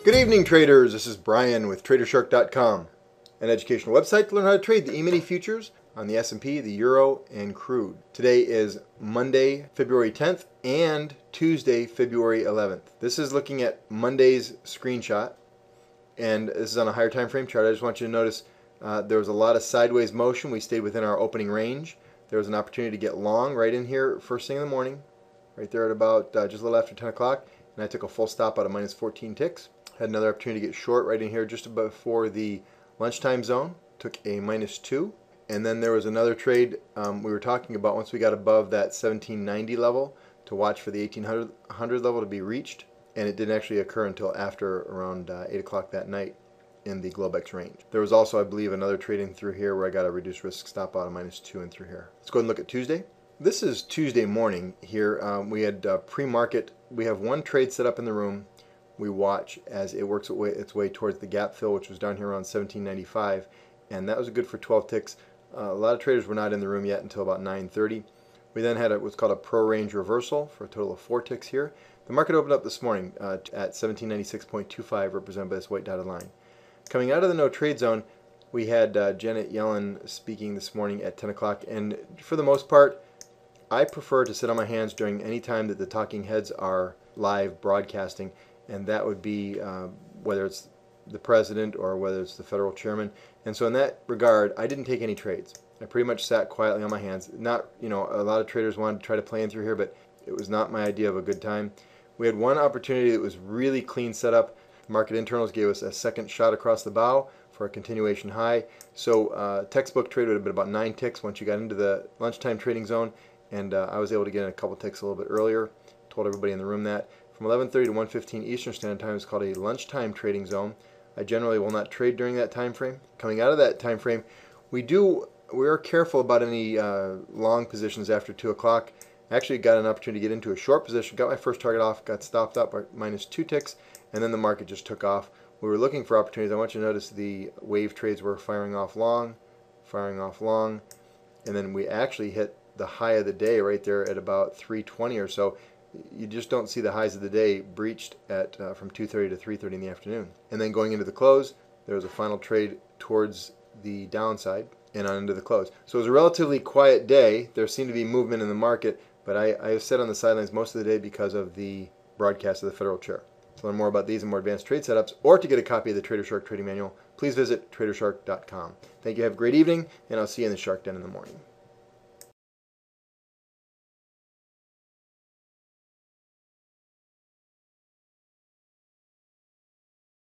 Good evening, traders. This is Brian with TraderShark.com, an educational website to learn how to trade the E-mini futures on the S&P, the Euro, and crude. Today is Monday, February 10th and Tuesday, February 11th. This is looking at Monday's screenshot, and this is on a higher time frame chart. I just want you to notice there was a lot of sideways motion. We stayed within our opening range. There was an opportunity to get long right in here first thing in the morning, right there at about just a little after 10 o'clock, and I took a full stop out of minus 14 ticks. Had another opportunity to get short right in here just before the lunchtime zone. Took a minus 2. And then there was another trade we were talking about once we got above that 1790 level to watch for the 1800 level to be reached. And it didn't actually occur until after around 8 o'clock that night in the Globex range. There was also, I believe, another trade in through here where I got a reduced risk stop out of minus 2 and through here. Let's go ahead and look at Tuesday. This is Tuesday morning here. We had pre-market. We have one trade set up in the room. We watch as it works its way towards the gap fill, which was down here around 1795, and that was good for 12 ticks. A lot of traders were not in the room yet until about 9:30. We then had what's called a pro range reversal for a total of 4 ticks here. The market opened up this morning at 1796.25, represented by this white dotted line. Coming out of the no trade zone, we had Janet Yellen speaking this morning at 10 o'clock, and for the most part, I prefer to sit on my hands during any time that the talking heads are live broadcasting. And that would be whether it's the president or whether it's the federal chairman. And so in that regard, I didn't take any trades. I pretty much sat quietly on my hands. Not, a lot of traders wanted to try to play in through here, but it was not my idea of a good time. We had one opportunity that was really clean setup. Market internals gave us a second shot across the bow for a continuation high. So textbook trade would have been about 9 ticks once you got into the lunchtime trading zone. And I was able to get in a couple ticks a little bit earlier. Told everybody in the room that. From 11:30 to 1:15 Eastern Standard Time is called a lunchtime trading zone. I generally will not trade during that time frame. Coming out of that time frame, we are careful about any long positions after 2 o'clock. I actually got an opportunity to get into a short position, got my first target off, got stopped up by minus 2 ticks, and then the market just took off. We were looking for opportunities. I want you to notice the wave trades were firing off long, and then we actually hit the high of the day right there at about 3:20 or so. You just don't see the highs of the day breached at from 2:30 to 3:30 in the afternoon. And then going into the close, there was a final trade towards the downside and on into the close. So it was a relatively quiet day. There seemed to be movement in the market, but I have sat on the sidelines most of the day because of the broadcast of the Federal Chair. To learn more about these and more advanced trade setups, or to get a copy of the Trader Shark Trading Manual, please visit TraderShark.com. Thank you. Have a great evening, and I'll see you in the Shark Den in the morning.